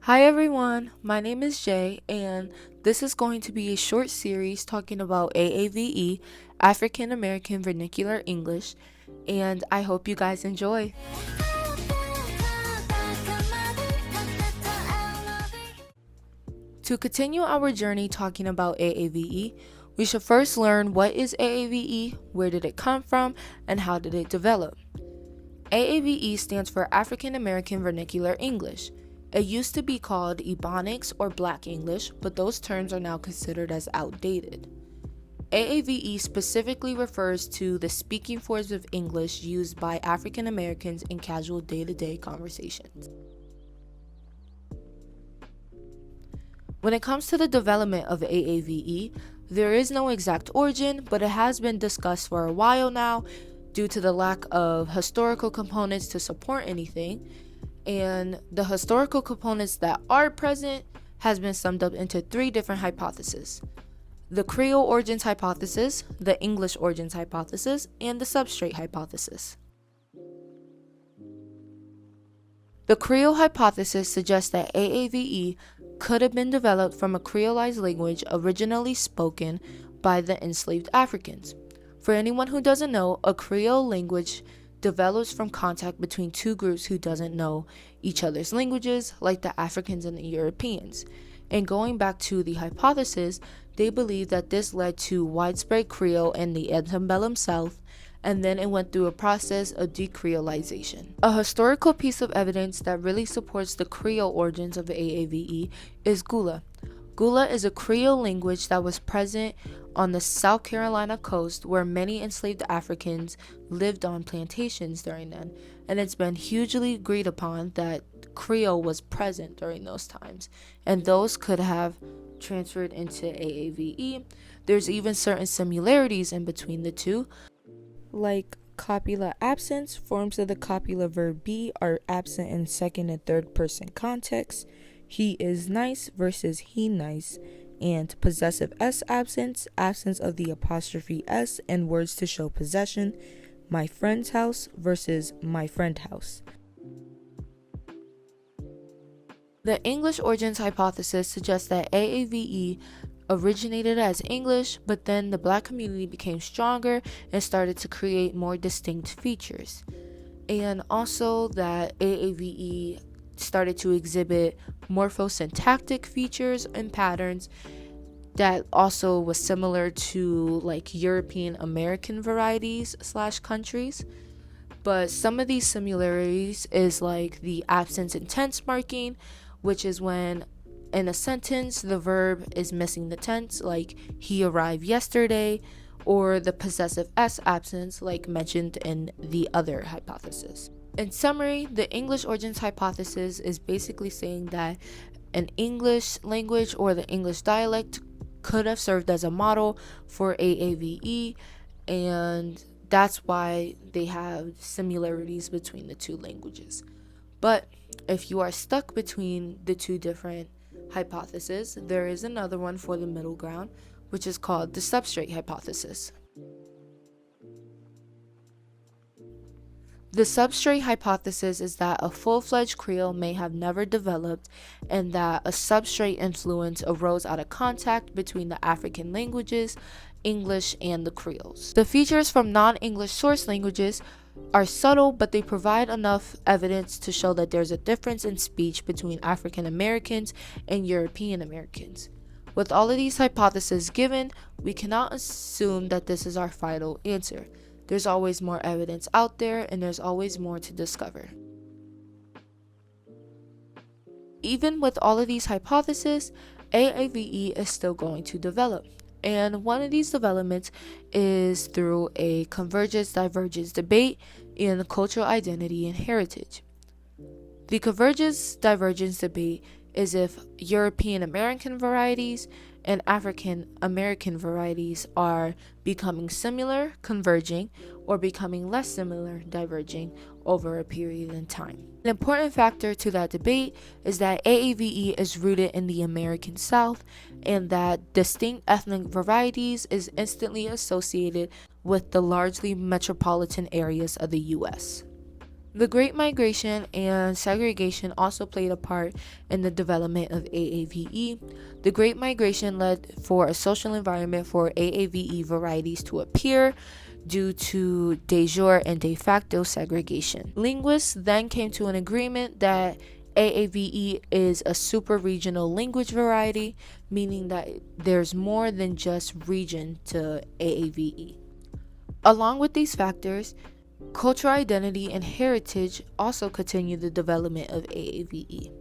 Hi everyone, my name is Jay, and this is going to be a short series talking about AAVE, African American Vernacular English, and I hope you guys enjoy. To continue our journey talking about AAVE, we should first learn what is AAVE, where did it come from, and how did it develop. AAVE stands for African American Vernacular English. It used to be called Ebonics or Black English, but those terms are now considered as outdated. AAVE specifically refers to the speaking forms of English used by African Americans in casual day-to-day conversations. When it comes to the development of AAVE, there is no exact origin, but it has been discussed for a while now due to the lack of historical components to support anything. And the historical components that are present has been summed up into three different hypotheses: the Creole origins hypothesis, the English origins hypothesis, and the substrate hypothesis. The Creole hypothesis suggests that AAVE could have been developed from a creolized language originally spoken by the enslaved Africans. For anyone who doesn't know, a Creole language develops from contact between two groups who doesn't know each other's languages, like the Africans and the Europeans. And going back to the hypothesis, they believe that this led to widespread Creole in the antebellum South, and then it went through a process of decreolization. A historical piece of evidence that really supports the Creole origins of the AAVE is Gula. Gula is a Creole language that was present on the South Carolina coast, where many enslaved Africans lived on plantations during then, and it's been hugely agreed upon that Creole was present during those times, and those could have transferred into AAVE. There's even certain similarities in between the two, like copula absence. Forms of the copula verb be are absent in second and third person contexts. He is nice versus he nice. And possessive s absence of the apostrophe s and words to show possession. My friend's house versus my friend house. The English origins hypothesis suggests that AAVE originated as English, but then the Black community became stronger and started to create more distinct features. And also that AAVE started to exhibit morphosyntactic features and patterns that also was similar to like European American varieties / countries. But some of these similarities is like the absence in tense marking, which is when in a sentence the verb is missing the tense, like he arrived yesterday, or the possessive s absence like mentioned in the other hypothesis. In summary, the English origins hypothesis is basically saying that an English language or the English dialect could have served as a model for AAVE, and that's why they have similarities between the two languages. But if you are stuck between the two different hypotheses, there is another one for the middle ground, which is called the substrate hypothesis. The substrate hypothesis is that a full-fledged Creole may have never developed, and that a substrate influence arose out of contact between the African languages, English, and the Creoles. The features from non-English source languages are subtle, but they provide enough evidence to show that there's a difference in speech between African Americans and European Americans. With all of these hypotheses given, we cannot assume that this is our final answer. There's always more evidence out there, and there's always more to discover. Even with all of these hypotheses, AAVE is still going to develop. And one of these developments is through a convergence-divergence debate in cultural identity and heritage. The convergence-divergence debate is if European American varieties and African American varieties are becoming similar, converging, or becoming less similar, diverging over a period in time. An important factor to that debate is that AAVE is rooted in the American South, and that distinct ethnic varieties is instantly associated with the largely metropolitan areas of the U.S. The Great Migration and segregation also played a part in the development of AAVE. The Great Migration led for a social environment for AAVE varieties to appear due to de jure and de facto segregation. Linguists then came to an agreement that AAVE is a super regional language variety, meaning that there's more than just region to AAVE. Along with these factors, cultural identity and heritage also continue the development of AAVE.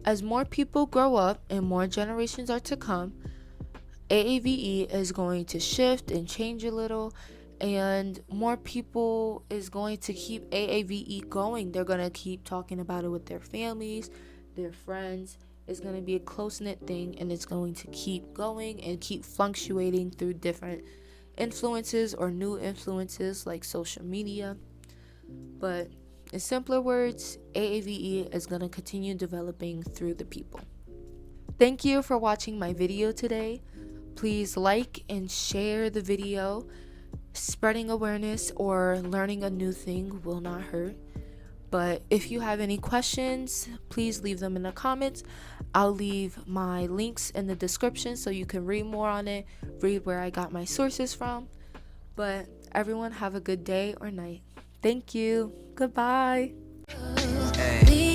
As more people grow up and more generations are to come, AAVE is going to shift and change a little, and more people is going to keep AAVE going. They're going to keep talking about it with their families, their friends. It's going to be a close-knit thing, and it's going to keep going and keep fluctuating through different influences or new influences like social media. But in simpler words, AAVE is going to continue developing through the people. Thank you for watching my video today. Please like and share the video. Spreading awareness or learning a new thing will not hurt. But if you have any questions, please leave them in the comments. I'll leave my links in the description so you can read more on it, read where I got my sources from. But everyone have a good day or night. Thank you. Goodbye. Hey.